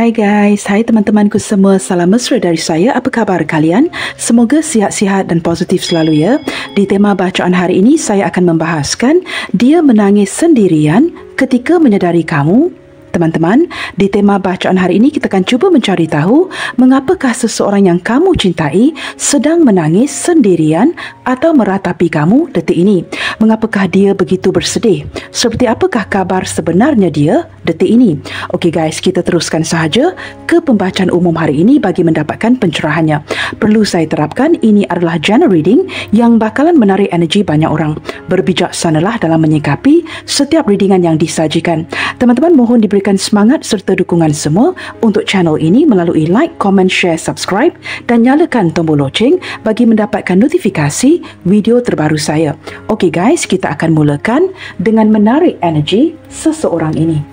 Hai guys, hai teman-temanku semua, salam mesra dari saya. Apa khabar kalian? Semoga sihat-sihat dan positif selalu ya. Di tema bacaan hari ini saya akan membahaskan dia menangis sendirian ketika menyedari kamu. Teman-teman, di tema bacaan hari ini kita akan cuba mencari tahu mengapakah seseorang yang kamu cintai sedang menangis sendirian atau meratapi kamu detik ini. Mengapakah dia begitu bersedih? Seperti apakah kabar sebenarnya dia detik ini? Okey guys, kita teruskan sahaja ke pembacaan umum hari ini bagi mendapatkan pencerahannya. Perlu saya terapkan, ini adalah general reading yang bakalan menarik energi banyak orang. Berbijaksanalah dalam menyikapi setiap readingan yang disajikan. Teman-teman mohon diberikan semangat serta dukungan semua untuk channel ini melalui like, comment, share, subscribe dan nyalakan tombol loceng bagi mendapatkan notifikasi video terbaru saya. Okey guys, kita akan mulakan dengan menarik energi seseorang ini.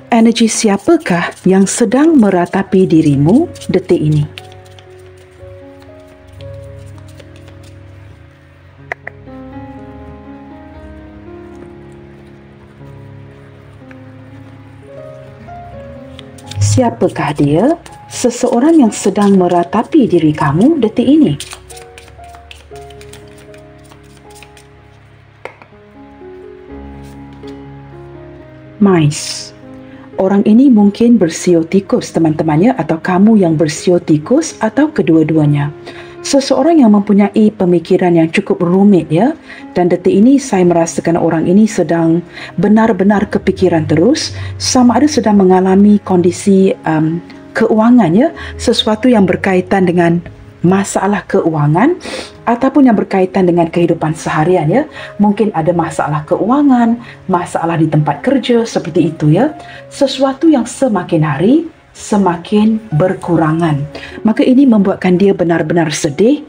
Energi siapakah yang sedang meratapi dirimu detik ini? Siapakah dia? Seseorang yang sedang meratapi diri kamu detik ini. Mais. Orang ini mungkin bersio tikus teman-temannya, atau kamu yang bersio tikus, atau kedua-duanya. Seseorang yang mempunyai pemikiran yang cukup rumit ya, dan detik ini saya merasakan orang ini sedang benar-benar kepikiran terus, sama ada sedang mengalami kondisi keuangan ya, sesuatu yang berkaitan dengan masalah keuangan ataupun yang berkaitan dengan kehidupan seharian ya. Mungkin ada masalah keuangan, masalah di tempat kerja, seperti itu ya. Sesuatu yang semakin hari semakin berkurangan. Maka ini membuatkan dia benar-benar sedih,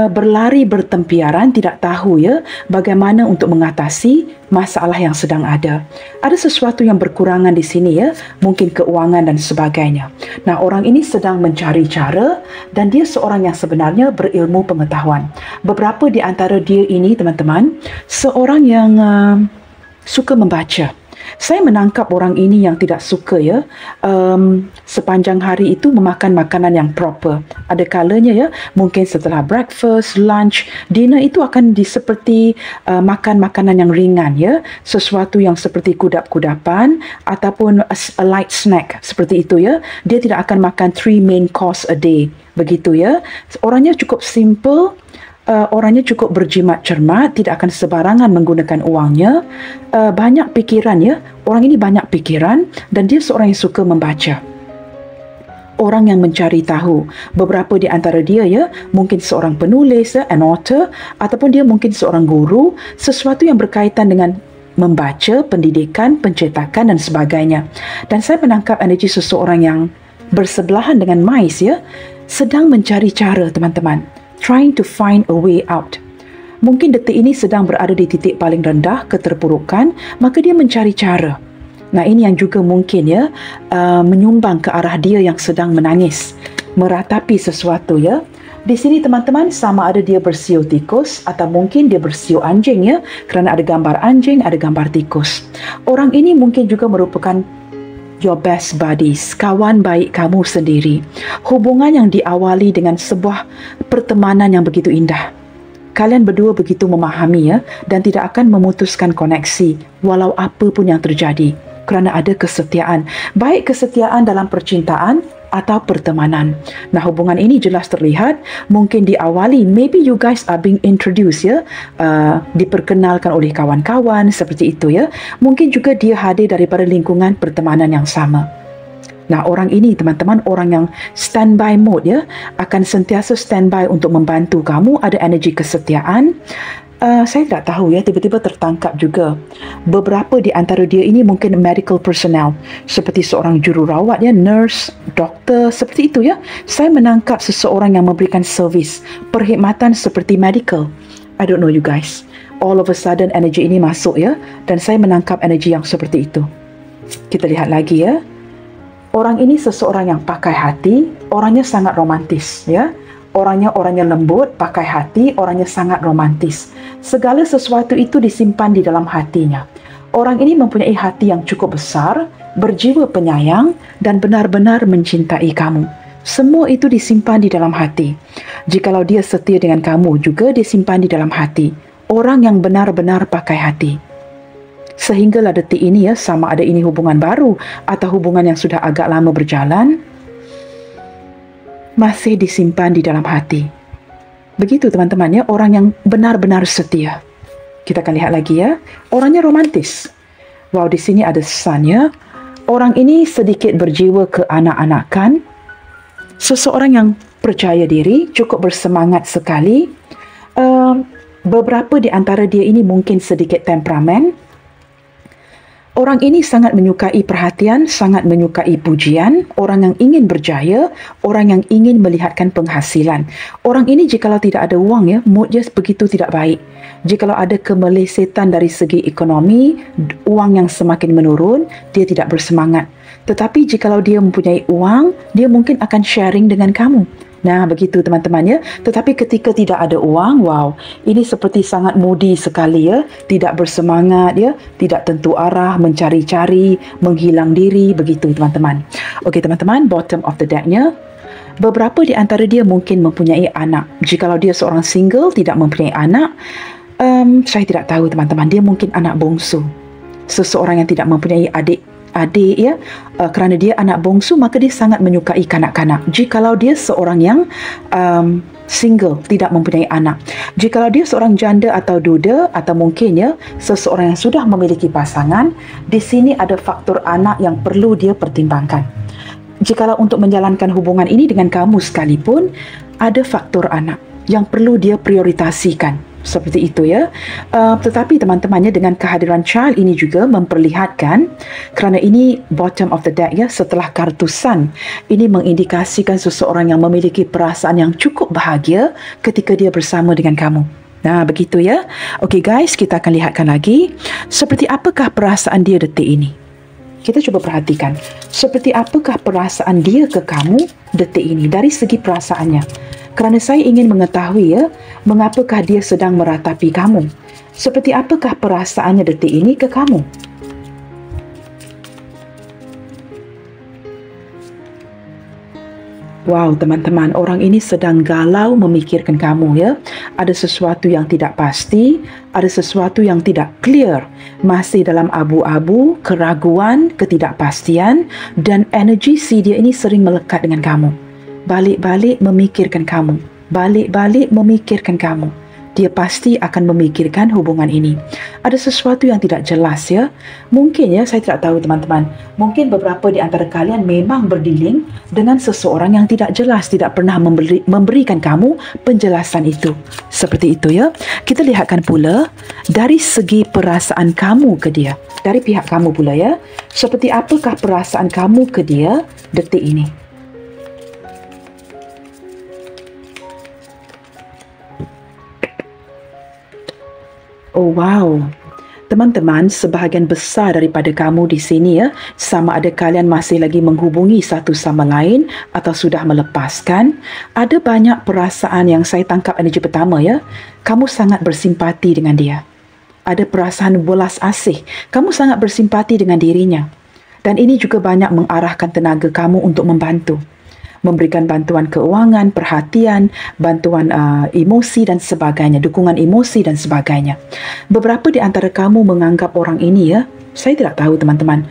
berlari bertempiaran, tidak tahu ya bagaimana untuk mengatasi masalah yang sedang ada. Ada sesuatu yang berkurangan di sini ya, mungkin keuangan dan sebagainya. Nah, orang ini sedang mencari cara dan dia seorang yang sebenarnya berilmu pengetahuan. Beberapa di antara dia ini teman-teman, seorang yang suka membaca. Saya menangkap orang ini yang tidak suka ya, sepanjang hari itu memakan makanan yang proper. Ada kalanya ya, mungkin setelah breakfast, lunch, dinner itu akan seperti makan makanan yang ringan ya, sesuatu yang seperti kudap-kudapan ataupun a light snack seperti itu ya. Dia tidak akan makan 3 main course a day, begitu ya. Orangnya cukup simple. Orangnya cukup berjimat cermat, tidak akan sebarangan menggunakan uangnya. Banyak pikiran ya, orang ini banyak pikiran dan dia seorang yang suka membaca. Orang yang mencari tahu. Beberapa di antara dia ya, mungkin seorang penulis, an author, ataupun dia mungkin seorang guru, sesuatu yang berkaitan dengan membaca, pendidikan, pencetakan dan sebagainya. Dan saya menangkap energi seseorang yang bersebelahan dengan mais ya, sedang mencari cara teman-teman. Trying to find a way out. Mungkin detik ini sedang berada di titik paling rendah keterpurukan, maka dia mencari cara. Nah, ini yang juga mungkin ya menyumbang ke arah dia yang sedang menangis, meratapi sesuatu ya. Di sini teman-teman, sama ada dia bersio tikus atau mungkin dia bersio anjing ya, kerana ada gambar anjing, ada gambar tikus. Orang ini mungkin juga merupakan your best buddies, kawan baik kamu sendiri. Hubungan yang diawali dengan sebuah pertemanan yang begitu indah. Kalian berdua begitu memahami ya, dan tidak akan memutuskan koneksi walau apa pun yang terjadi, kerana ada kesetiaan. Baik kesetiaan dalam percintaan atau pertemanan. Nah, hubungan ini jelas terlihat mungkin diawali, maybe you guys are being introduced ya, diperkenalkan oleh kawan-kawan seperti itu ya. Mungkin juga dia hadir daripada lingkungan pertemanan yang sama. Nah, orang ini teman-teman, orang yang standby mode ya, akan sentiasa standby untuk membantu kamu, ada energi kesetiaan. Saya tidak tahu ya, tiba-tiba tertangkap juga. Beberapa di antara dia ini mungkin medical personnel, seperti seorang jururawat ya, nurse, doktor, seperti itu ya. Saya menangkap seseorang yang memberikan servis, perkhidmatan seperti medical. I don't know you guys. All of a sudden energi ini masuk ya, dan saya menangkap energi yang seperti itu. Kita lihat lagi ya. Orang ini seseorang yang pakai hati, orangnya sangat romantis ya. Orangnya lembut, pakai hati, orangnya sangat romantis. Segala sesuatu itu disimpan di dalam hatinya. Orang ini mempunyai hati yang cukup besar, berjiwa penyayang dan benar-benar mencintai kamu. Semua itu disimpan di dalam hati. Jikalau dia setia dengan kamu, juga disimpan di dalam hati. Orang yang benar-benar pakai hati. Sehinggalah detik ini sama ada ini hubungan baru atau hubungan yang sudah agak lama berjalan, masih disimpan di dalam hati. Begitu teman-teman orang yang benar-benar setia. Kita akan lihat lagi orangnya romantis. Wow, di sini ada sun Orang ini sedikit berjiwa keanak-anakan. Seseorang yang percaya diri, cukup bersemangat sekali. Beberapa di antara dia ini mungkin sedikit temperamen. Orang ini sangat menyukai perhatian, sangat menyukai pujian, orang yang ingin berjaya, orang yang ingin melihatkan penghasilan. Orang ini jikalau tidak ada wang moodnya begitu tidak baik. Jikalau ada kemelesetan dari segi ekonomi, wang yang semakin menurun, dia tidak bersemangat. Tetapi jikalau dia mempunyai wang, dia mungkin akan sharing dengan kamu. Nah, begitu teman-teman Tetapi ketika tidak ada uang, wow, ini seperti sangat moody sekali tidak bersemangat tidak tentu arah, mencari-cari, menghilang diri, begitu teman-teman. Okey teman-teman, bottom of the deck-nya, beberapa di antara dia mungkin mempunyai anak. Jikalau dia seorang single, tidak mempunyai anak, saya tidak tahu teman-teman, dia mungkin anak bongsu. Seseorang yang tidak mempunyai adik kerana dia anak bongsu, maka dia sangat menyukai kanak-kanak. Jikalau dia seorang yang single, tidak mempunyai anak. Jikalau dia seorang janda atau duda, atau mungkin seseorang yang sudah memiliki pasangan, di sini ada faktor anak yang perlu dia pertimbangkan. Jikalau untuk menjalankan hubungan ini dengan kamu sekalipun, ada faktor anak yang perlu dia prioritasikan. Seperti itu tetapi teman-temannya dengan kehadiran child ini juga memperlihatkan, kerana ini bottom of the deck setelah kartu sun, ini mengindikasikan seseorang yang memiliki perasaan yang cukup bahagia ketika dia bersama dengan kamu. Nah, begitu Okey guys, kita akan lihatkan lagi seperti apakah perasaan dia detik ini. Kita cuba perhatikan seperti apakah perasaan dia ke kamu detik ini dari segi perasaannya. Kerana saya ingin mengetahui mengapakah dia sedang meratapi kamu. Seperti apakah perasaannya detik ini ke kamu. Wow, teman-teman, orang ini sedang galau memikirkan kamu Ada sesuatu yang tidak pasti, ada sesuatu yang tidak clear. Masih dalam abu-abu, keraguan, ketidakpastian, dan energi si dia ini sering melekat dengan kamu. Balik-balik memikirkan kamu. Balik-balik memikirkan kamu. Dia pasti akan memikirkan hubungan ini. Ada sesuatu yang tidak jelas Mungkin saya tidak tahu teman-teman. Mungkin beberapa di antara kalian memang berdealing dengan seseorang yang tidak jelas, tidak pernah memberikan kamu penjelasan itu. Seperti itu Kita lihatkan pula dari segi perasaan kamu ke dia. Dari pihak kamu pula Seperti apakah perasaan kamu ke dia detik ini. Oh wow, teman-teman, sebahagian besar daripada kamu di sini sama ada kalian masih lagi menghubungi satu sama lain atau sudah melepaskan. Ada banyak perasaan yang saya tangkap energi pertama kamu sangat bersimpati dengan dia. Ada perasaan belas asih, kamu sangat bersimpati dengan dirinya. Dan ini juga banyak mengarahkan tenaga kamu untuk membantu. Memberikan bantuan keuangan, perhatian, bantuan emosi dan sebagainya, dukungan emosi dan sebagainya. Beberapa di antara kamu menganggap orang ini saya tidak tahu teman-teman.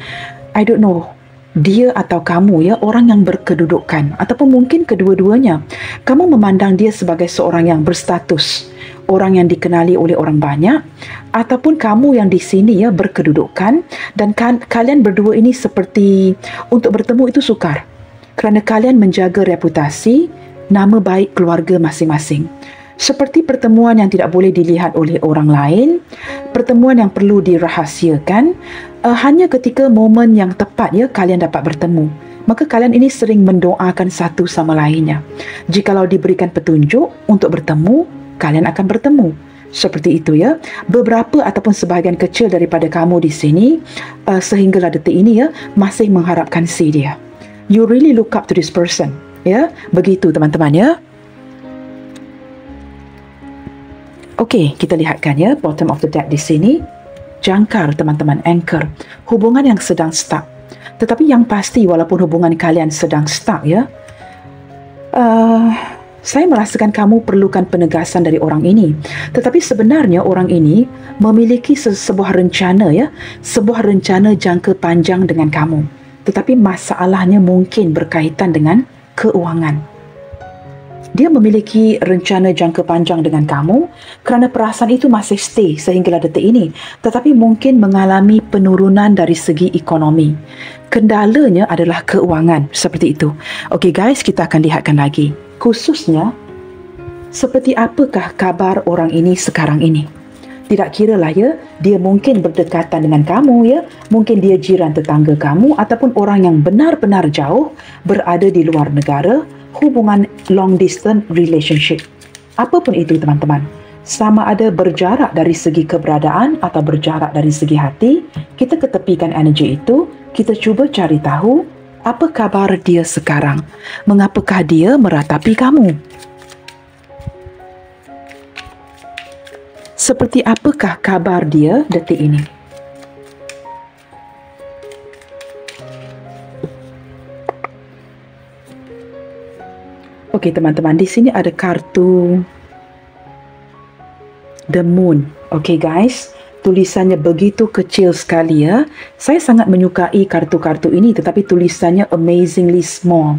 I don't know, dia atau kamu orang yang berkedudukan ataupun mungkin kedua-duanya. Kamu memandang dia sebagai seorang yang berstatus, orang yang dikenali oleh orang banyak, ataupun kamu yang di sini berkedudukan dan kalian berdua ini seperti untuk bertemu itu sukar. Kerana kalian menjaga reputasi, nama baik keluarga masing-masing. Seperti pertemuan yang tidak boleh dilihat oleh orang lain, pertemuan yang perlu dirahasiakan, hanya ketika momen yang tepat kalian dapat bertemu. Maka kalian ini sering mendoakan satu sama lainnya. Jikalau diberikan petunjuk untuk bertemu, kalian akan bertemu. Seperti itu Beberapa ataupun sebahagian kecil daripada kamu di sini, sehinggalah detik ini masih mengharapkan si dia. You really look up to this person. Begitu teman-teman Okey, kita lihatkan ya, bottom of the deck di sini. Jangkar teman-teman, anchor. Hubungan yang sedang stuck. Tetapi yang pasti walaupun hubungan kalian sedang stuck ya, saya merasakan kamu perlukan penegasan dari orang ini. Tetapi sebenarnya orang ini memiliki sebuah rencana ya, sebuah rencana jangka panjang dengan kamu. Tetapi masalahnya mungkin berkaitan dengan keuangan. Dia memiliki rencana jangka panjang dengan kamu kerana perasaan itu masih stay sehinggalah detik ini. Tetapi mungkin mengalami penurunan dari segi ekonomi. Kendalanya adalah keuangan, seperti itu. Okey guys, kita akan lihatkan lagi. Khususnya, seperti apakah kabar orang ini sekarang ini? Tidak kiralah ya, dia mungkin berdekatan dengan kamu ya, mungkin dia jiran tetangga kamu ataupun orang yang benar-benar jauh berada di luar negara, hubungan long distance relationship. Apapun itu teman-teman, sama ada berjarak dari segi keberadaan atau berjarak dari segi hati, kita ketepikan energi itu, kita cuba cari tahu apa kabar dia sekarang, mengapakah dia meratapi kamu. Seperti apakah kabar dia detik ini? Okey teman-teman, di sini ada kartu The Moon. Okey guys, tulisannya begitu kecil sekali ya. Saya sangat menyukai kartu-kartu ini tetapi tulisannya amazingly small.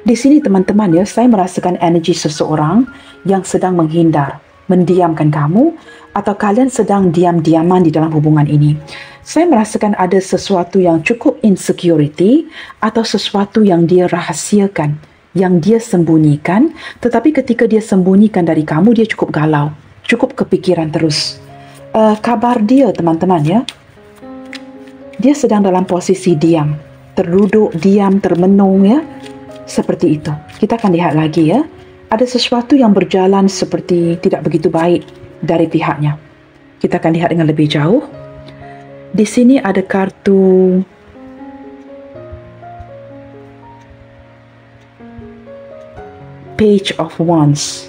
Di sini teman-teman ya, saya merasakan energi seseorang yang sedang menghindar, mendiamkan kamu atau kalian sedang diam-diaman di dalam hubungan ini. Saya merasakan ada sesuatu yang cukup insecurity atau sesuatu yang dia rahasiakan, yang dia sembunyikan, tetapi ketika dia sembunyikan dari kamu, dia cukup galau, cukup kepikiran terus. Kabar dia teman-teman ya, dia sedang dalam posisi diam, terduduk, diam, termenung ya, seperti itu. Kita akan lihat lagi ya, ada sesuatu yang berjalan seperti tidak begitu baik dari pihaknya. Kita akan lihat dengan lebih jauh. Di sini ada kartu Page of Wands.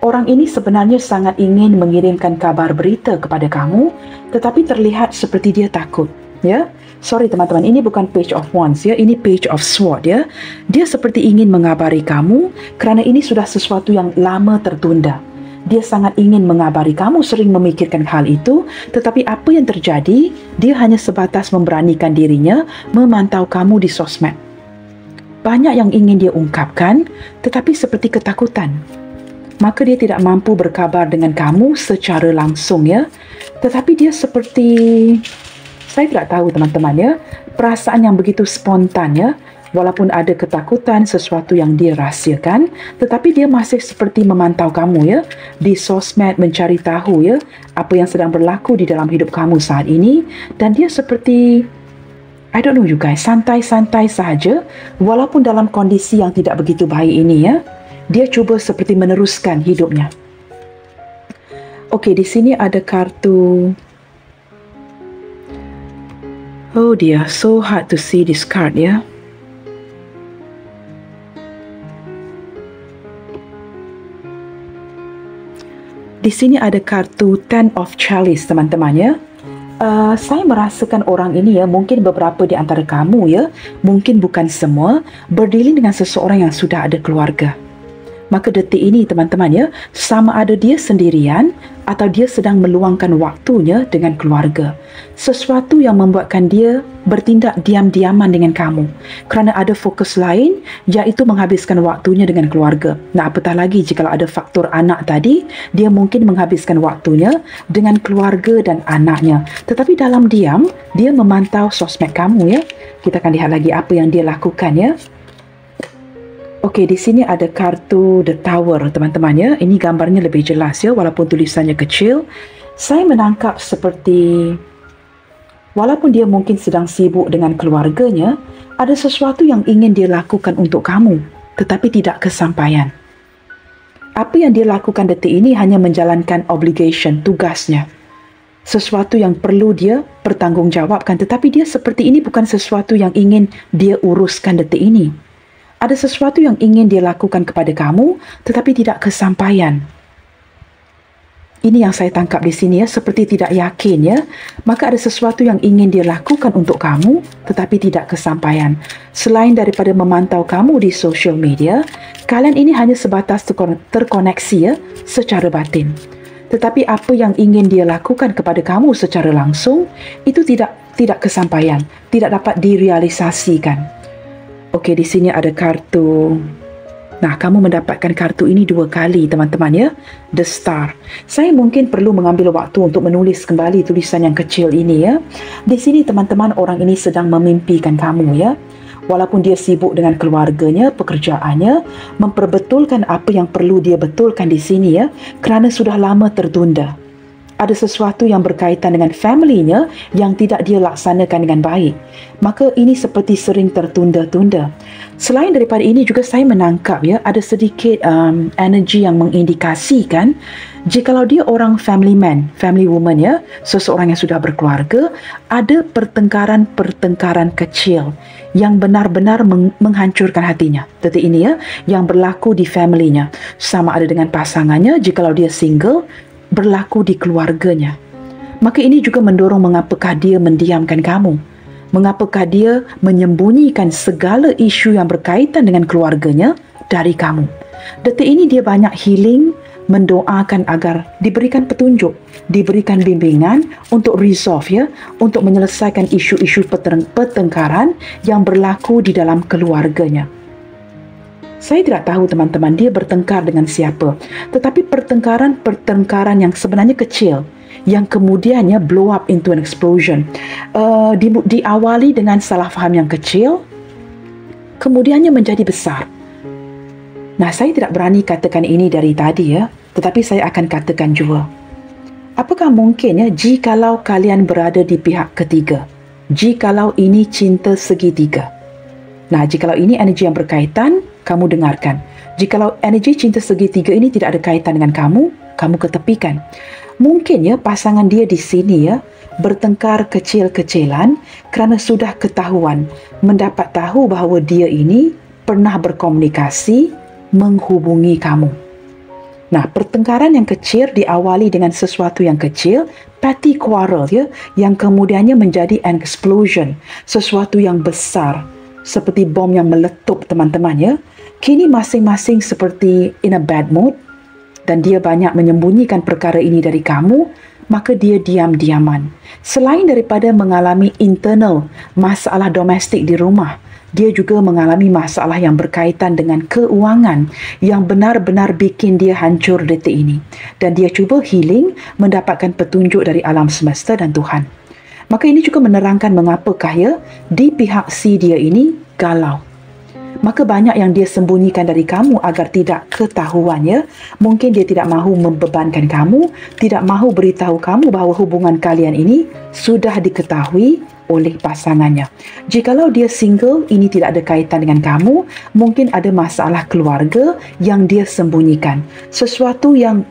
Orang ini sebenarnya sangat ingin mengirimkan kabar berita kepada kamu, tetapi terlihat seperti dia takut. Ya, sorry teman-teman, ini bukan Page of Wands ya, ini Page of Sword ya. Dia seperti ingin mengabari kamu kerana ini sudah sesuatu yang lama tertunda. Dia sangat ingin mengabari kamu, sering memikirkan hal itu, tetapi apa yang terjadi? Dia hanya sebatas memberanikan dirinya memantau kamu di sosmed. Banyak yang ingin dia ungkapkan, tetapi seperti ketakutan. Maka dia tidak mampu berkabar dengan kamu secara langsung ya. Tetapi dia seperti, saya tidak tahu teman-teman ya, perasaan yang begitu spontan ya. Walaupun ada ketakutan, sesuatu yang dia rahsiakan, tetapi dia masih seperti memantau kamu ya, di sosmed, mencari tahu ya, apa yang sedang berlaku di dalam hidup kamu saat ini. Dan dia seperti, I don't know you guys, santai-santai sahaja, walaupun dalam kondisi yang tidak begitu baik ini ya, dia cuba seperti meneruskan hidupnya. Okey, di sini ada kartu, oh dear, so hard to see this card ya. Di sini ada kartu Ten of Chalice teman-teman ya. Saya merasakan orang ini ya, mungkin beberapa di antara kamu ya, mungkin bukan semua, berdealing dengan seseorang yang sudah ada keluarga. Maka detik ini teman-teman ya, sama ada dia sendirian atau dia sedang meluangkan waktunya dengan keluarga. Sesuatu yang membuatkan dia bertindak diam-diaman dengan kamu. Kerana ada fokus lain, iaitu menghabiskan waktunya dengan keluarga. Nah, apatah lagi jika ada faktor anak tadi, dia mungkin menghabiskan waktunya dengan keluarga dan anaknya. Tetapi dalam diam, dia memantau sosmed kamu ya. Kita akan lihat lagi apa yang dia lakukan ya. Okey, di sini ada kartu The Tower teman-teman ya. Ini gambarnya lebih jelas ya, walaupun tulisannya kecil. Saya menangkap seperti, walaupun dia mungkin sedang sibuk dengan keluarganya, ada sesuatu yang ingin dia lakukan untuk kamu, tetapi tidak kesampaian. Apa yang dia lakukan detik ini hanya menjalankan obligation, tugasnya. Sesuatu yang perlu dia bertanggungjawabkan, tetapi dia seperti ini bukan sesuatu yang ingin dia uruskan detik ini. Ada sesuatu yang ingin dia lakukan kepada kamu, tetapi tidak kesampaian. Ini yang saya tangkap di sini ya, seperti tidak yakin ya. Maka ada sesuatu yang ingin dia lakukan untuk kamu tetapi tidak kesampaian. Selain daripada memantau kamu di social media, kalian ini hanya sebatas terkoneksi ya secara batin. Tetapi apa yang ingin dia lakukan kepada kamu secara langsung itu tidak kesampaian, tidak dapat direalisasikan. Okey, di sini ada kartu. Nah, kamu mendapatkan kartu ini 2 kali, teman-teman ya. The Star. Saya mungkin perlu mengambil waktu untuk menulis kembali tulisan yang kecil ini ya. Di sini, teman-teman, orang ini sedang memimpikan kamu ya. Walaupun dia sibuk dengan keluarganya, pekerjaannya, memperbetulkan apa yang perlu dia betulkan di sini ya, kerana sudah lama tertunda. Ada sesuatu yang berkaitan dengan family-nya yang tidak dia laksanakan dengan baik. Maka ini seperti sering tertunda-tunda. Selain daripada ini juga saya menangkap ya, ada sedikit energi yang mengindikasikan jikalau dia orang family man, family woman ya, seseorang yang sudah berkeluarga, ada pertengkaran kecil yang benar-benar menghancurkan hatinya. Detik ini ya, yang berlaku di family-nya. Sama ada dengan pasangannya, jikalau dia single, berlaku di keluarganya. Maka ini juga mendorong mengapakah dia mendiamkan kamu. Mengapakah dia menyembunyikan segala isu yang berkaitan dengan keluarganya dari kamu. Detik ini dia banyak healing, mendoakan agar diberikan petunjuk, diberikan bimbingan untuk resolve ya, untuk menyelesaikan isu-isu pertengkaran yang berlaku di dalam keluarganya. Saya tidak tahu teman-teman dia bertengkar dengan siapa, tetapi pertengkaran yang sebenarnya kecil yang kemudiannya blow up into an explosion. Diawali dengan salah faham yang kecil, kemudiannya menjadi besar. Nah, saya tidak berani katakan ini dari tadi ya, tetapi saya akan katakan juga. Apakah mungkin ya jikalau kalian berada di pihak ketiga? Jikalau ini cinta segitiga. Nah, jikalau ini energi yang berkaitan, kamu dengarkan. Jikalau energi cinta segitiga ini tidak ada kaitan dengan kamu, kamu ketepikan. Mungkin ya pasangan dia di sini ya bertengkar kecil-kecilan kerana sudah ketahuan, mendapat tahu bahawa dia ini pernah berkomunikasi, menghubungi kamu. Nah, pertengkaran yang kecil diawali dengan sesuatu yang kecil, petty quarrel ya, yang kemudiannya menjadi an explosion, sesuatu yang besar, seperti bom yang meletup teman-teman ya. Kini masing-masing seperti in a bad mood dan dia banyak menyembunyikan perkara ini dari kamu, maka dia diam-diaman. Selain daripada mengalami internal masalah domestik di rumah, dia juga mengalami masalah yang berkaitan dengan keuangan yang benar-benar bikin dia hancur detik ini. Dan dia cuba healing, mendapatkan petunjuk dari alam semesta dan Tuhan. Maka ini juga menerangkan mengapakah ya di pihak si dia ini galau. Maka banyak yang dia sembunyikan dari kamu agar tidak ketahuan ya. Mungkin dia tidak mahu membebankan kamu, tidak mahu beritahu kamu bahawa hubungan kalian ini sudah diketahui oleh pasangannya. Jikalau dia single, ini tidak ada kaitan dengan kamu, mungkin ada masalah keluarga yang dia sembunyikan. Sesuatu yang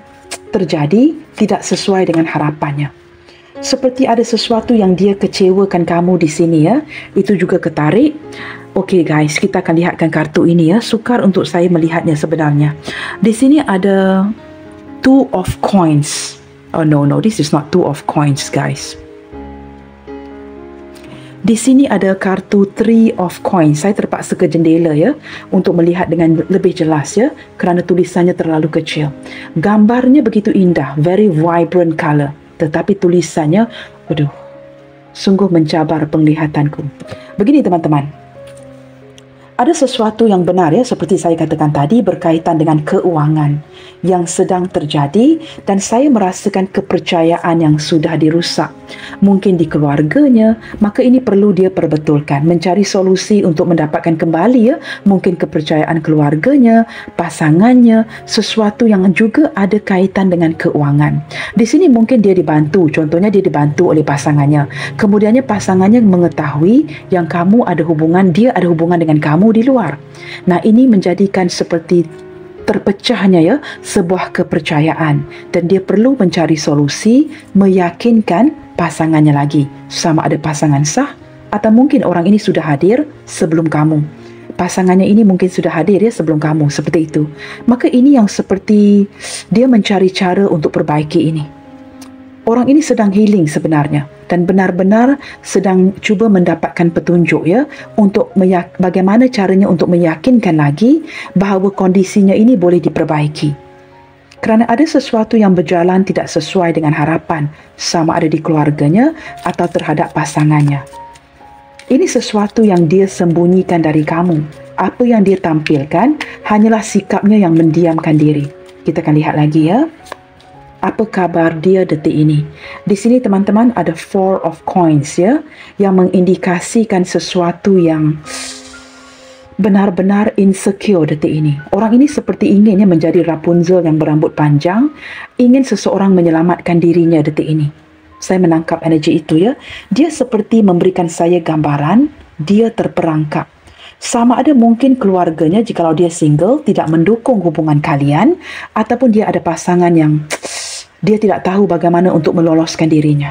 terjadi tidak sesuai dengan harapannya. Seperti ada sesuatu yang dia kecewakan kamu di sini ya. Itu juga ketarik. Okey guys, kita akan lihatkan kartu ini ya. Sukar untuk saya melihatnya sebenarnya. Di sini ada Two of Coins. Oh no, this is not Two of Coins guys. Di sini ada kartu Three of Coins. Saya terpaksa ke jendela ya untuk melihat dengan lebih jelas ya kerana tulisannya terlalu kecil. Gambarnya begitu indah, very vibrant color. Tetapi tulisannya, waduh, sungguh mencabar penglihatanku. Begini teman-teman. Ada sesuatu yang benar ya, seperti saya katakan tadi, berkaitan dengan keuangan yang sedang terjadi dan saya merasakan kepercayaan yang sudah dirusak. Mungkin di keluarganya, maka ini perlu dia perbetulkan, mencari solusi untuk mendapatkan kembali ya, mungkin kepercayaan keluarganya, pasangannya, sesuatu yang juga ada kaitan dengan keuangan. Di sini mungkin dia dibantu, contohnya dia dibantu oleh pasangannya. Kemudiannya pasangannya mengetahui yang kamu ada hubungan, dia ada hubungan dengan kamu di luar. Nah, ini menjadikan seperti terpecahnya ya sebuah kepercayaan dan dia perlu mencari solusi, meyakinkan pasangannya lagi, sama ada pasangan sah atau mungkin orang ini sudah hadir sebelum kamu. pasangannya ini mungkin sudah hadir ya sebelum kamu, seperti itu. Maka ini yang seperti dia mencari cara untuk perbaiki ini. Orang ini sedang healing sebenarnya dan benar-benar sedang cuba mendapatkan petunjuk ya untuk bagaimana caranya untuk meyakinkan lagi bahawa kondisinya ini boleh diperbaiki. Kerana ada sesuatu yang berjalan tidak sesuai dengan harapan, sama ada di keluarganya atau terhadap pasangannya. Ini sesuatu yang dia sembunyikan dari kamu. Apa yang dia tampilkan hanyalah sikapnya yang mendiamkan diri. Kita akan lihat lagi ya. Apa khabar dia detik ini? Di sini teman-teman ada Four of Coins ya, yang mengindikasikan sesuatu yang benar-benar insecure detik ini. Orang ini seperti inginnya menjadi Rapunzel yang berambut panjang, ingin seseorang menyelamatkan dirinya detik ini. Saya menangkap energi itu ya. Dia seperti memberikan saya gambaran, dia terperangkap. Sama ada mungkin keluarganya jikalau dia single tidak mendukung hubungan kalian, ataupun dia ada pasangan yang dia tidak tahu bagaimana untuk meloloskan dirinya.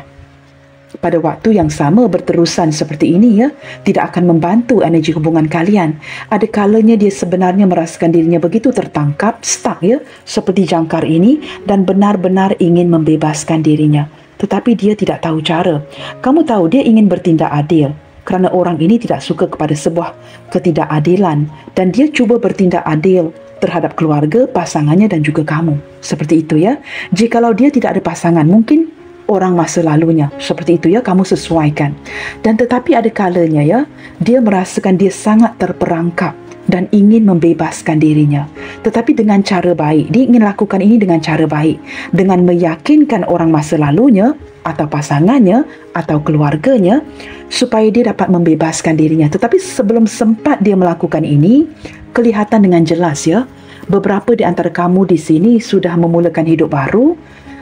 Pada waktu yang sama berterusan seperti ini ya, tidak akan membantu energi hubungan kalian. Ada kalanya dia sebenarnya merasakan dirinya begitu tertangkap, stuck ya, seperti jangkar ini, dan benar-benar ingin membebaskan dirinya. Tetapi dia tidak tahu cara. Kamu tahu dia ingin bertindak adil kerana orang ini tidak suka kepada sebuah ketidakadilan dan dia cuba bertindak adil terhadap keluarga, pasangannya dan juga kamu. Seperti itu ya. Jikalau dia tidak ada pasangan, mungkin orang masa lalunya. Seperti itu ya, kamu sesuaikan. Dan tetapi ada kalanya ya, dia merasakan dia sangat terperangkap dan ingin membebaskan dirinya. Tetapi dengan cara baik. Dia ingin lakukan ini dengan cara baik. Dengan meyakinkan orang masa lalunya atau pasangannya atau keluarganya supaya dia dapat membebaskan dirinya. Tetapi sebelum sempat dia melakukan ini, kelihatan dengan jelas ya, beberapa di antara kamu di sini sudah memulakan hidup baru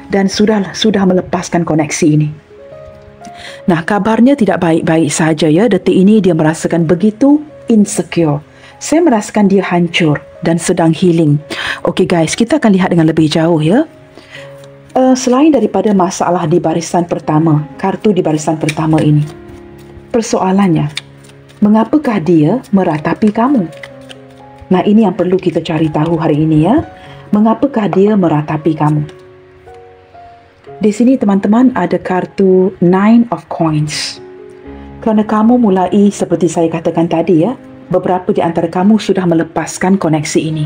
dan sudah melepaskan koneksi ini. Nah, kabarnya tidak baik-baik saja ya. Detik ini dia merasakan begitu insecure. Saya merasakan dia hancur dan sedang healing. Okey guys, kita akan lihat dengan lebih jauh ya. Selain daripada masalah di barisan pertama, kartu di barisan pertama ini, persoalannya, mengapakah dia meratapi kamu? Nah, ini yang perlu kita cari tahu hari ini ya. Mengapakah dia meratapi kamu? Di sini teman-teman ada kartu Nine of Coins. Kerana kamu mulai seperti saya katakan tadi ya, beberapa di antara kamu sudah melepaskan koneksi ini.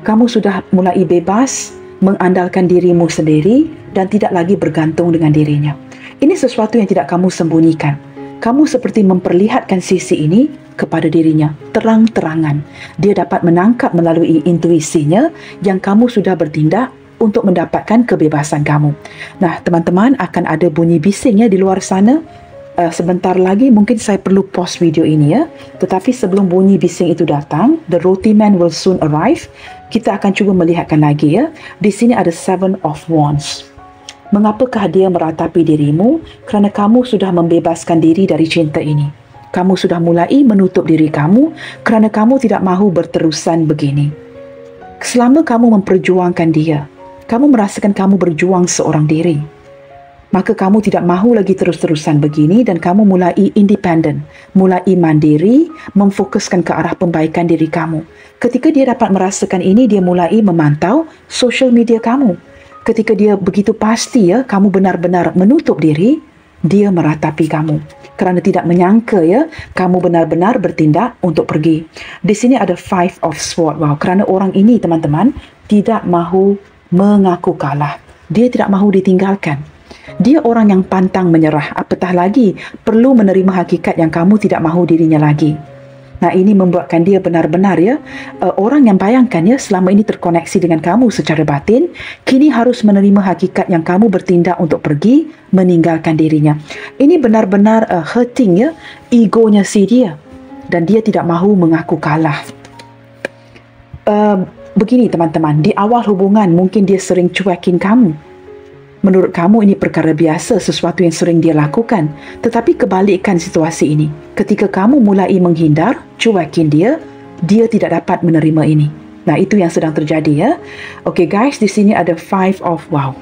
Kamu sudah mulai bebas mengandalkan dirimu sendiri dan tidak lagi bergantung dengan dirinya. Ini sesuatu yang tidak kamu sembunyikan. Kamu seperti memperlihatkan sisi ini kepada dirinya terang-terangan. Dia dapat menangkap melalui intuisinya yang kamu sudah bertindak untuk mendapatkan kebebasan kamu. Nah, teman-teman, akan ada bunyi bising ya di luar sana. Sebentar lagi mungkin saya perlu pause video ini ya. Tetapi sebelum bunyi bising itu datang, the roti man will soon arrive. Kita akan cuba melihatkan lagi ya. Di sini ada Seven of Wands. Mengapakah dia meratapi dirimu? Kerana kamu sudah membebaskan diri dari cinta ini. Kamu sudah mulai menutup diri kamu kerana kamu tidak mahu berterusan begini. Selama kamu memperjuangkan dia, kamu merasakan kamu berjuang seorang diri. Maka kamu tidak mahu lagi terus-terusan begini dan kamu mulai independen, mulai mandiri, memfokuskan ke arah pembaikan diri kamu. Ketika dia dapat merasakan ini, dia mulai memantau social media kamu. Ketika dia begitu pasti ya, kamu benar-benar menutup diri, dia meratapi kamu. Kerana tidak menyangka ya, kamu benar-benar bertindak untuk pergi. Di sini ada Five of Swords. Wow, kerana orang ini teman-teman tidak mahu mengaku kalah. Dia tidak mahu ditinggalkan. Dia orang yang pantang menyerah, apatah lagi perlu menerima hakikat yang kamu tidak mahu dirinya lagi. Nah, ini membuatkan dia benar-benar ya, orang yang bayangkan ya selama ini terkoneksi dengan kamu secara batin, kini harus menerima hakikat yang kamu bertindak untuk pergi, meninggalkan dirinya. Ini benar-benar hurting ya, egonya si dia. Dan dia tidak mahu mengaku kalah. Begini teman-teman, di awal hubungan mungkin dia sering cuekin kamu. Menurut kamu ini perkara biasa, sesuatu yang sering dia lakukan. Tetapi kebalikkan situasi ini. Ketika kamu mulai menghindar, cuekin dia, dia tidak dapat menerima ini. Nah, itu yang sedang terjadi ya. Okey guys, di sini ada Five of Wow.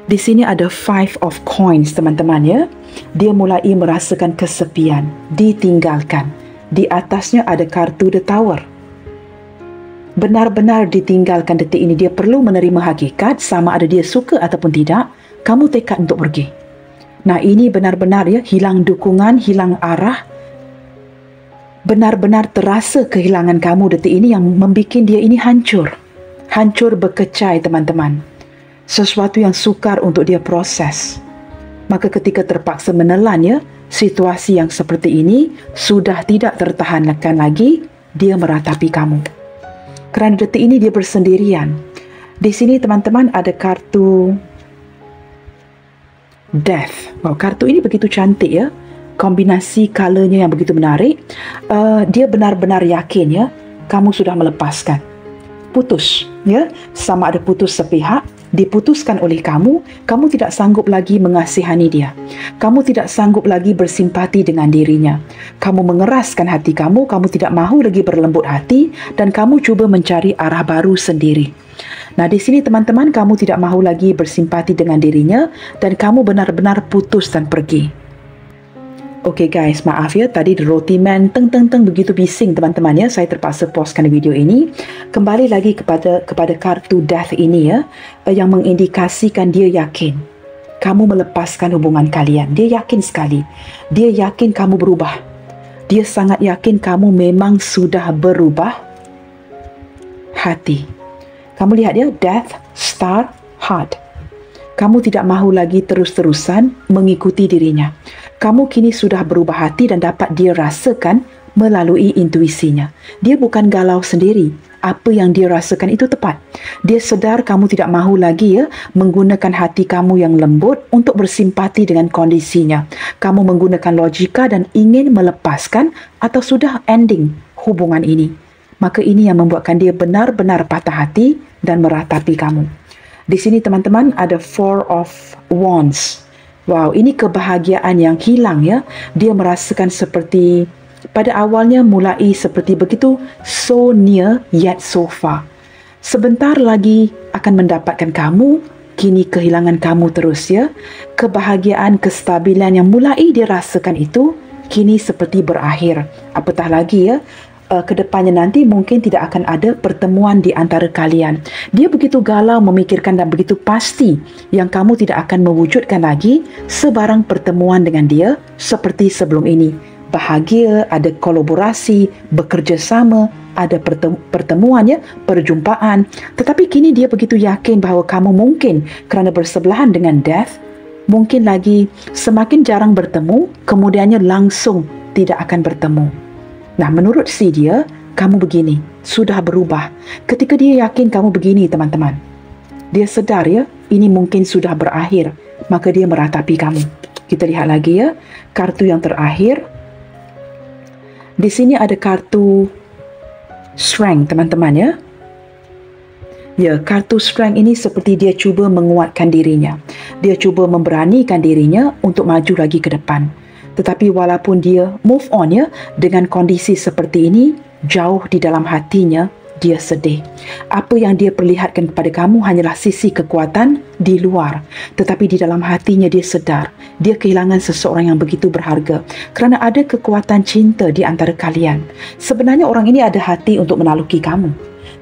Di sini ada Five of Coins, teman-teman ya. Dia mulai merasakan kesepian, ditinggalkan. Di atasnya ada kartu The Tower. Benar-benar ditinggalkan detik ini. Dia perlu menerima hakikat, sama ada dia suka ataupun tidak, kamu tekad untuk pergi. Nah, ini benar-benar ya, hilang dukungan, hilang arah. Benar-benar terasa kehilangan kamu detik ini yang membuat dia ini hancur. Hancur berkecai, teman-teman. Sesuatu yang sukar untuk dia proses. Maka ketika terpaksa menelan ya, situasi yang seperti ini sudah tidak tertahankan lagi, dia meratapi kamu. Kerana detik ini dia bersendirian. Di sini teman-teman ada kartu Death. Wow, kartu ini begitu cantik ya. Kombinasi colornya yang begitu menarik. Dia benar-benar yakin ya, kamu sudah melepaskan. Putus ya, sama ada putus sepihak, diputuskan oleh kamu, kamu tidak sanggup lagi mengasihani dia. Kamu tidak sanggup lagi bersimpati dengan dirinya. Kamu mengeraskan hati kamu, kamu tidak mahu lagi berlembut hati dan kamu cuba mencari arah baru sendiri. Nah, di sini teman-teman, kamu tidak mahu lagi bersimpati dengan dirinya dan kamu benar-benar putus dan pergi. Okey guys, maaf ya, tadi The Roti Man teng begitu bising teman-teman ya. Saya terpaksa pauskan video ini. Kembali lagi kepada kartu Death ini ya, yang mengindikasikan dia yakin kamu melepaskan hubungan kalian. Dia yakin sekali. Dia yakin kamu berubah. Dia sangat yakin kamu memang sudah berubah hati. Kamu lihat ya, Death, Star, Heart. Kamu tidak mahu lagi terus-terusan mengikuti dirinya. Kamu kini sudah berubah hati dan dapat dia rasakan melalui intuisinya. Dia bukan galau sendiri. Apa yang dia rasakan itu tepat. Dia sedar kamu tidak mahu lagi ya menggunakan hati kamu yang lembut untuk bersimpati dengan kondisinya. Kamu menggunakan logika dan ingin melepaskan atau sudah ending hubungan ini. Maka ini yang membuatkan dia benar-benar patah hati dan meratapi kamu. Di sini teman-teman ada Four of Wands. Wow, ini kebahagiaan yang hilang ya. Dia merasakan seperti pada awalnya mulai seperti begitu so near yet so far. Sebentar lagi akan mendapatkan kamu, kini kehilangan kamu terus ya. Kebahagiaan, kestabilan yang mulai dia rasakan itu kini seperti berakhir. Apatah lagi ya, kedepannya nanti mungkin tidak akan ada pertemuan di antara kalian. Dia begitu galau memikirkan dan begitu pasti yang kamu tidak akan mewujudkan lagi sebarang pertemuan dengan dia seperti sebelum ini. Bahagia, ada kolaborasi, bekerja sama, ada pertemuan ya, perjumpaan. Tetapi kini dia begitu yakin bahawa kamu mungkin kerana bersebelahan dengan Death, mungkin lagi semakin jarang bertemu, kemudiannya langsung tidak akan bertemu. Nah, menurut si dia, kamu begini, sudah berubah. Ketika dia yakin kamu begini, teman-teman, dia sedar ya, ini mungkin sudah berakhir, maka dia meratapi kamu. Kita lihat lagi ya, kartu yang terakhir. Di sini ada kartu Strength, teman-teman ya. Ya, kartu Strength ini seperti dia cuba menguatkan dirinya. Dia cuba memberanikan dirinya untuk maju lagi ke depan. Tetapi walaupun dia move on ya, dengan kondisi seperti ini, jauh di dalam hatinya, dia sedih. Apa yang dia perlihatkan kepada kamu hanyalah sisi kekuatan di luar. Tetapi di dalam hatinya dia sedar, dia kehilangan seseorang yang begitu berharga. Kerana ada kekuatan cinta di antara kalian. Sebenarnya orang ini ada hati untuk menaluki kamu.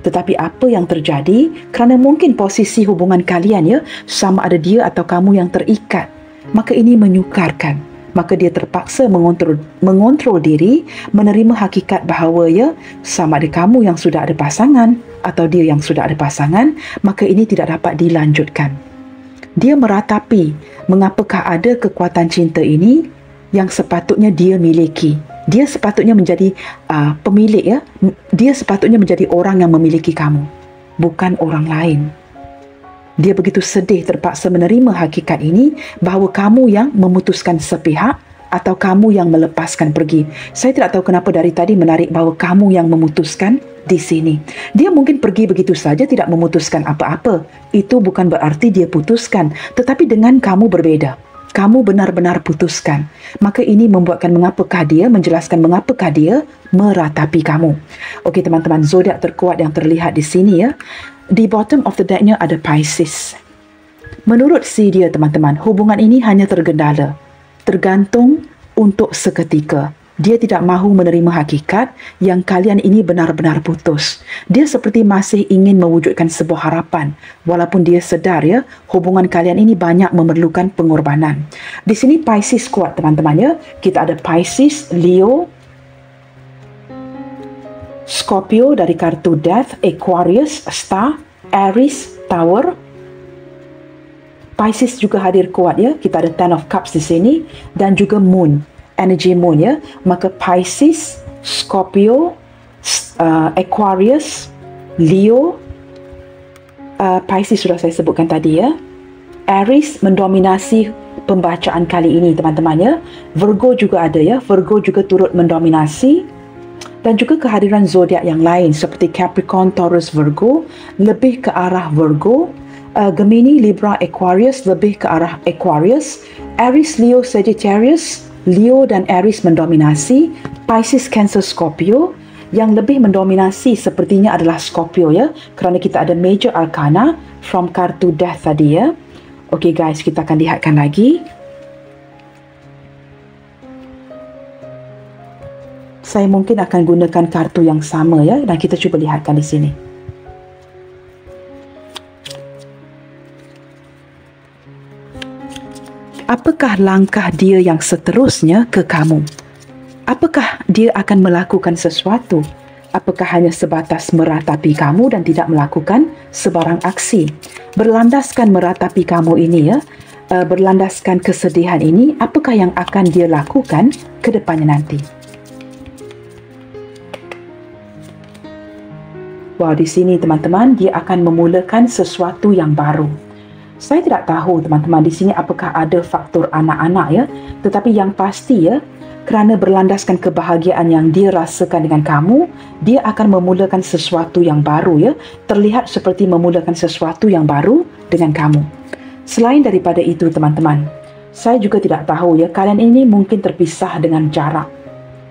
Tetapi apa yang terjadi, kerana mungkin posisi hubungan kalian ya, sama ada dia atau kamu yang terikat. Maka ini menyukarkan. Maka dia terpaksa mengontrol diri, menerima hakikat bahawa ya, sama ada kamu yang sudah ada pasangan atau dia yang sudah ada pasangan, maka ini tidak dapat dilanjutkan. Dia meratapi mengapakah ada kekuatan cinta ini yang sepatutnya dia miliki. Dia sepatutnya menjadi pemilik ya. Dia sepatutnya menjadi orang yang memiliki kamu, bukan orang lain. Dia begitu sedih terpaksa menerima hakikat ini bahawa kamu yang memutuskan sepihak atau kamu yang melepaskan pergi. Saya tidak tahu kenapa dari tadi menarik bahawa kamu yang memutuskan di sini. Dia mungkin pergi begitu saja tidak memutuskan apa-apa. Itu bukan berarti dia putuskan, tetapi dengan kamu berbeza. Kamu benar-benar putuskan. Maka ini membuatkan mengapakah dia, menjelaskan mengapakah dia meratapi kamu. Okey teman-teman, zodiak terkuat yang terlihat di sini ya. Di bottom of the decknya ada Pisces. Menurut si dia teman-teman, hubungan ini hanya tergendala, tergantung untuk seketika. Dia tidak mahu menerima hakikat yang kalian ini benar-benar putus. Dia seperti masih ingin mewujudkan sebuah harapan, walaupun dia sedar ya, hubungan kalian ini banyak memerlukan pengorbanan. Di sini Pisces kuat teman-teman ya. Kita ada Pisces, Leo, Scorpio dari kartu Death, Aquarius, Star, Aries, Tower. Pisces juga hadir kuat ya. Kita ada Ten of Cups di sini dan juga Moon, energi Moon ya. Maka Pisces, Scorpio, Aquarius, Leo, Pisces sudah saya sebutkan tadi ya. Aries mendominasi pembacaan kali ini teman-teman ya. Virgo juga ada ya. Virgo juga turut mendominasi. Dan juga kehadiran zodiak yang lain seperti Capricorn, Taurus, Virgo lebih ke arah Virgo. Gemini, Libra, Aquarius lebih ke arah Aquarius. Aries, Leo, Sagittarius, Leo dan Aries mendominasi. Pisces, Cancer, Scorpio. Yang lebih mendominasi sepertinya adalah Scorpio ya, kerana kita ada Major Arcana from kartu Death tadi ya. Okey guys, kita akan lihatkan lagi. Saya mungkin akan gunakan kartu yang sama ya, dan kita cuba lihatkan di sini. Apakah langkah dia yang seterusnya ke kamu? Apakah dia akan melakukan sesuatu? Apakah hanya sebatas meratapi kamu dan tidak melakukan sebarang aksi? Berlandaskan meratapi kamu ini ya, berlandaskan kesedihan ini, apakah yang akan dia lakukan ke depannya nanti? Wah, di sini teman-teman, dia akan memulakan sesuatu yang baru. Saya tidak tahu teman-teman di sini apakah ada faktor anak-anak ya, tetapi yang pasti ya, kerana berlandaskan kebahagiaan yang dia rasakan dengan kamu, dia akan memulakan sesuatu yang baru ya, terlihat seperti memulakan sesuatu yang baru dengan kamu. Selain daripada itu teman-teman, saya juga tidak tahu ya, kalian ini mungkin terpisah dengan jarak.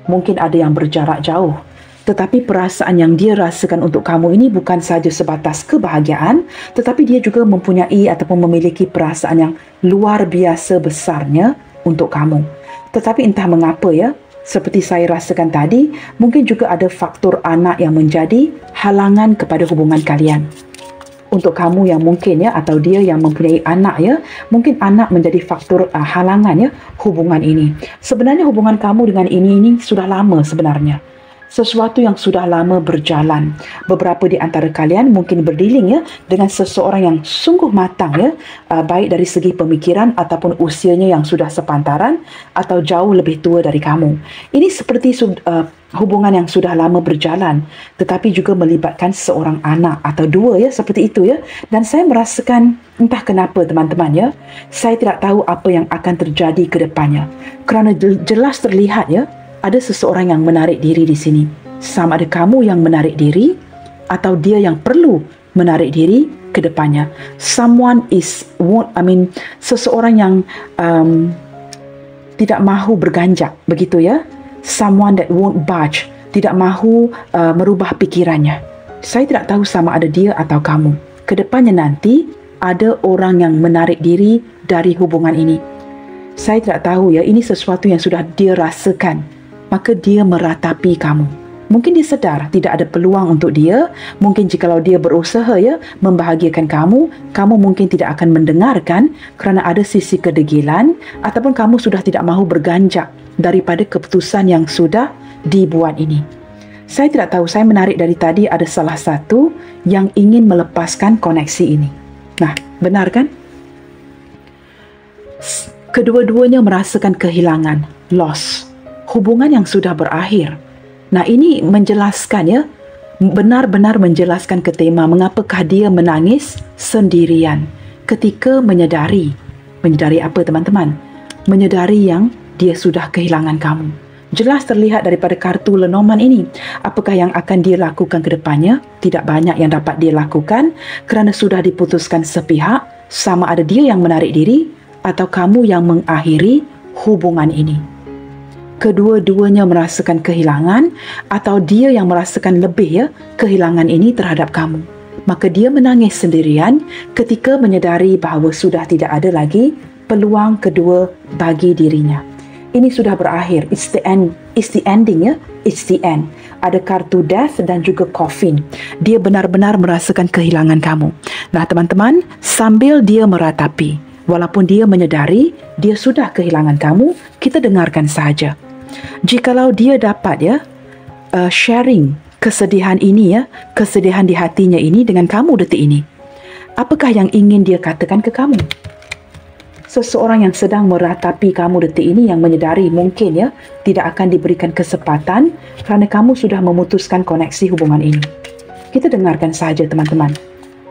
Mungkin ada yang berjarak jauh. Tetapi perasaan yang dia rasakan untuk kamu ini bukan sahaja sebatas kebahagiaan, tetapi dia juga mempunyai ataupun memiliki perasaan yang luar biasa besarnya untuk kamu. Tetapi entah mengapa ya, seperti saya rasakan tadi, mungkin juga ada faktor anak yang menjadi halangan kepada hubungan kalian. Untuk kamu yang mungkin ya, atau dia yang mempunyai anak ya, mungkin anak menjadi faktor halangan ya hubungan ini. Sebenarnya hubungan kamu dengan ini sudah lama sebenarnya. Sesuatu yang sudah lama berjalan. Beberapa di antara kalian mungkin berdealing ya dengan seseorang yang sungguh matang ya, baik dari segi pemikiran ataupun usianya yang sudah sepantaran atau jauh lebih tua dari kamu. Ini seperti hubungan yang sudah lama berjalan, tetapi juga melibatkan seorang anak atau dua ya, seperti itu ya. Dan saya merasakan entah kenapa teman-teman ya, saya tidak tahu apa yang akan terjadi ke depannya. Kerana jelas terlihat ya, ada seseorang yang menarik diri di sini. Sama ada kamu yang menarik diri atau dia yang perlu menarik diri ke depannya. Seseorang yang tidak mahu berganjak, begitu ya. Someone that won't budge, tidak mahu merubah pikirannya. Saya tidak tahu sama ada dia atau kamu. Ke depannya nanti ada orang yang menarik diri dari hubungan ini. Saya tidak tahu ya, ini sesuatu yang sudah dia rasakan. Maka dia meratapi kamu. Mungkin dia sedar tidak ada peluang untuk dia. Mungkin jikalau dia berusaha ya membahagiakan kamu, kamu mungkin tidak akan mendengarkan kerana ada sisi kedegilan, ataupun kamu sudah tidak mahu berganjak daripada keputusan yang sudah dibuat ini. Saya tidak tahu, saya menarik dari tadi ada salah satu yang ingin melepaskan koneksi ini. Nah, benar kan? Kedua-duanya merasakan kehilangan, loss. Hubungan yang sudah berakhir. Nah, ini menjelaskan ya, benar-benar menjelaskan ke tema mengapakah dia menangis sendirian ketika menyadari apa teman-teman? Menyadari yang dia sudah kehilangan kamu. Jelas terlihat daripada kartu Lenormand ini. Apakah yang akan dia lakukan ke depannya? Tidak banyak yang dapat dia lakukan kerana sudah diputuskan sepihak, sama ada dia yang menarik diri atau kamu yang mengakhiri hubungan ini. Kedua-duanya merasakan kehilangan atau dia yang merasakan lebih ya kehilangan ini terhadap kamu. maka dia menangis sendirian ketika menyedari bahawa sudah tidak ada lagi peluang kedua bagi dirinya. Ini sudah berakhir. It's the end. It's the ending, ya. It's the end. Ada kartu death dan juga coffin. Dia benar-benar merasakan kehilangan kamu. Nah, teman-teman, sambil dia meratapi, walaupun dia menyedari dia sudah kehilangan kamu, kita dengarkan sahaja. Jikalau dia dapat, ya, sharing kesedihan ini, ya, kesedihan di hatinya ini dengan kamu detik ini, apakah yang ingin dia katakan ke kamu? Seseorang yang sedang meratapi kamu detik ini, yang menyedari mungkin, ya, tidak akan diberikan kesempatan kerana kamu sudah memutuskan koneksi hubungan ini. Kita dengarkan saja, teman-teman.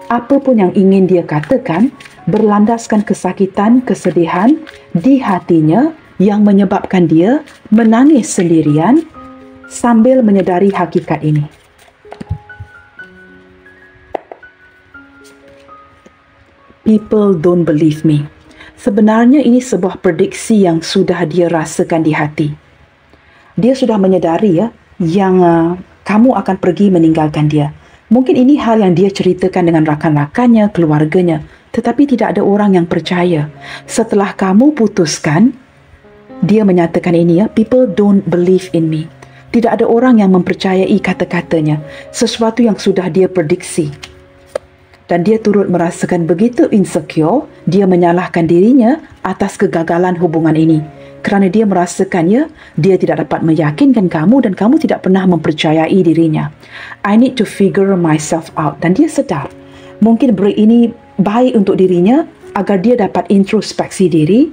Apa pun yang ingin dia katakan berlandaskan kesakitan, kesedihan di hatinya yang menyebabkan dia menangis sendirian sambil menyedari hakikat ini. People don't believe me. Sebenarnya ini sebuah prediksi yang sudah dia rasakan di hati. Dia sudah menyedari, ya, yang kamu akan pergi meninggalkan dia. Mungkin ini hal yang dia ceritakan dengan rakan-rakannya, keluarganya, tetapi tidak ada orang yang percaya. Setelah kamu putuskan, dia menyatakan ini, ya, people don't believe in me. Tidak ada orang yang mempercayai kata-katanya, sesuatu yang sudah dia prediksi. Dan dia turut merasakan begitu insecure, dia menyalahkan dirinya atas kegagalan hubungan ini. Kerana dia merasakan, ya, dia tidak dapat meyakinkan kamu dan kamu tidak pernah mempercayai dirinya. I need to figure myself out. Dan dia sedar, mungkin break ini baik untuk dirinya agar dia dapat introspeksi diri,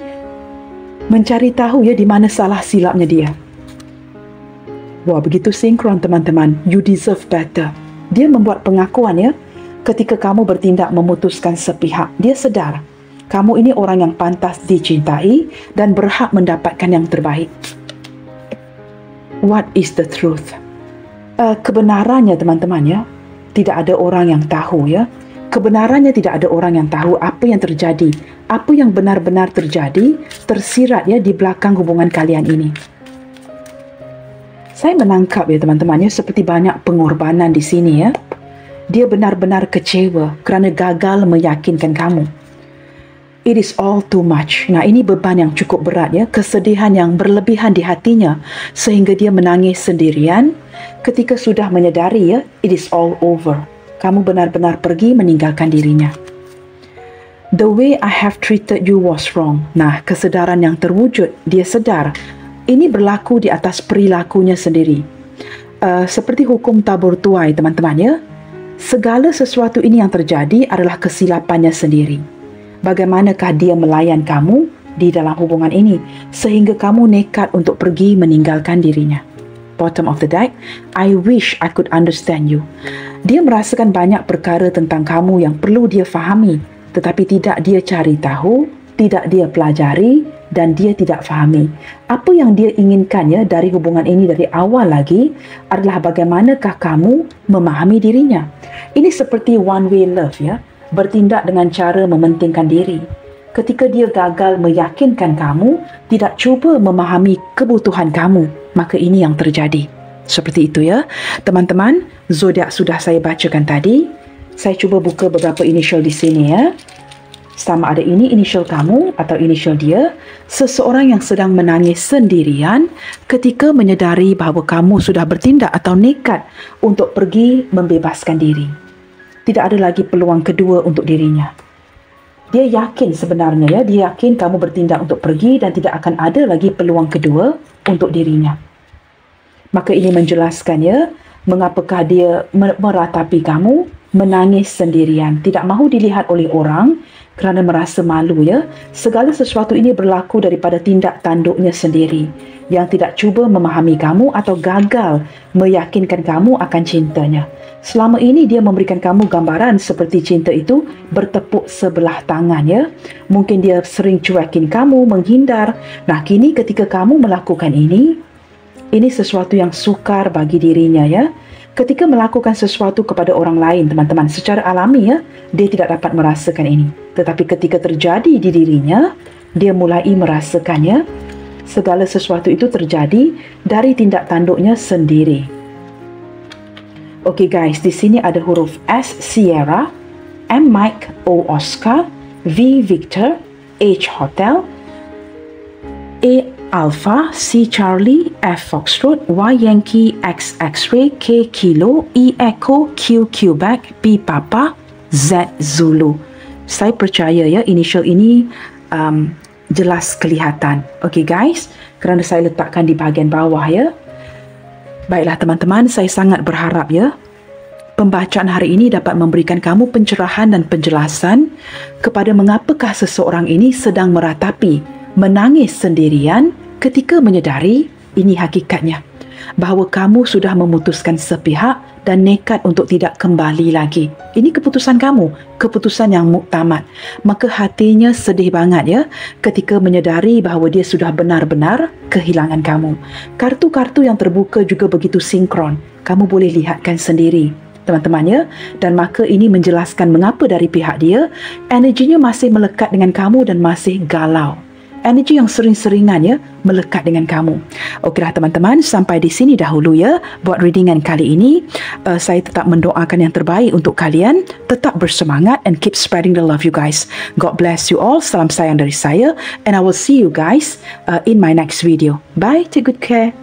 mencari tahu, ya, di mana salah silapnya dia. Wah, begitu sinkron, teman-teman. You deserve better. Dia membuat pengakuan, ya, ketika kamu bertindak memutuskan sepihak. Dia sedar kamu ini orang yang pantas dicintai dan berhak mendapatkan yang terbaik. What is the truth? Kebenarannya, teman-teman, ya, tidak ada orang yang tahu, ya. Kebenarannya tidak ada orang yang tahu apa yang terjadi, apa yang benar-benar terjadi, tersirat, ya, di belakang hubungan kalian ini. Saya menangkap, ya, teman-teman, ya, seperti banyak pengorbanan di sini, ya. Dia benar-benar kecewa kerana gagal meyakinkan kamu. It is all too much. Nah, ini beban yang cukup berat, ya, kesedihan yang berlebihan di hatinya sehingga dia menangis sendirian ketika sudah menyedari, ya, it is all over. Kamu benar-benar pergi meninggalkan dirinya. The way I have treated you was wrong. Nah, kesedaran yang terwujud, dia sedar ini berlaku di atas perilakunya sendiri. Seperti hukum tabur tuai, teman-teman, ya. Segala sesuatu ini yang terjadi adalah kesilapannya sendiri. Bagaimanakah dia melayan kamu di dalam hubungan ini sehingga kamu nekat untuk pergi meninggalkan dirinya? Bottom of the deck, I wish I could understand you. Dia merasakan banyak perkara tentang kamu yang perlu dia fahami, tetapi tidak dia cari tahu, tidak dia pelajari, dan dia tidak fahami. Apa yang dia inginkan, ya, dari hubungan ini dari awal lagi adalah bagaimanakah kamu memahami dirinya. Ini seperti one way love, ya, bertindak dengan cara mementingkan diri. Ketika dia gagal meyakinkan kamu, tidak cuba memahami kebutuhan kamu, maka ini yang terjadi. Seperti itu, ya. Teman-teman, zodiak sudah saya bacakan tadi. Saya cuba buka beberapa inisial di sini, ya. Sama ada ini inisial kamu atau inisial dia. Seseorang yang sedang menangis sendirian ketika menyedari bahawa kamu sudah bertindak atau nekat untuk pergi membebaskan diri. Tidak ada lagi peluang kedua untuk dirinya. Dia yakin sebenarnya, ya, dia yakin kamu bertindak untuk pergi dan tidak akan ada lagi peluang kedua untuk dirinya. Maka ini menjelaskan, ya, mengapakah dia meratapi kamu menangis sendirian, tidak mahu dilihat oleh orang kerana merasa malu, ya. Segala sesuatu ini berlaku daripada tindak tanduknya sendiri yang tidak cuba memahami kamu atau gagal meyakinkan kamu akan cintanya. Selama ini dia memberikan kamu gambaran seperti cinta itu bertepuk sebelah tangan, ya. Mungkin dia sering cuekin kamu, menghindar. Nah, kini ketika kamu melakukan ini sesuatu yang sukar bagi dirinya, ya. Ketika melakukan sesuatu kepada orang lain, teman-teman, secara alami, ya, dia tidak dapat merasakan ini. Tetapi ketika terjadi di dirinya, dia mulai merasakannya. Segala sesuatu itu terjadi dari tindak tanduknya sendiri. Okey guys, di sini ada huruf S Sierra, M Mike, O Oscar, V Victor, H Hotel, A Alpha, C Charlie, F Foxtrot, Y Yankee, X X-ray, K Kilo, E Echo, Q Quebec, P Papa, Z Zulu. Saya percaya ya initial ini jelas kelihatan. Okey guys, kerana saya letakkan di bahagian bawah ya. Baiklah teman-teman, saya sangat berharap ya pembacaan hari ini dapat memberikan kamu pencerahan dan penjelasan kepada mengapakah seseorang ini sedang meratapi menangis sendirian ketika menyedari ini hakikatnya, bahawa kamu sudah memutuskan sepihak dan nekat untuk tidak kembali lagi. Ini keputusan kamu, keputusan yang muktamad. Maka hatinya sedih banget ya ketika menyedari bahawa dia sudah benar-benar kehilangan kamu. Kartu-kartu yang terbuka juga begitu sinkron. Kamu boleh lihatkan sendiri teman-teman ya. Dan maka ini menjelaskan mengapa dari pihak dia energinya masih melekat dengan kamu dan masih galau. Energi yang sering-seringan ya melekat dengan kamu. Okeylah teman-teman, sampai di sini dahulu ya buat readingan kali ini. Saya tetap mendoakan yang terbaik untuk kalian. Tetap bersemangat and keep spreading the love you guys. God bless you all. Salam sayang dari saya and I will see you guys in my next video. Bye. Take good care.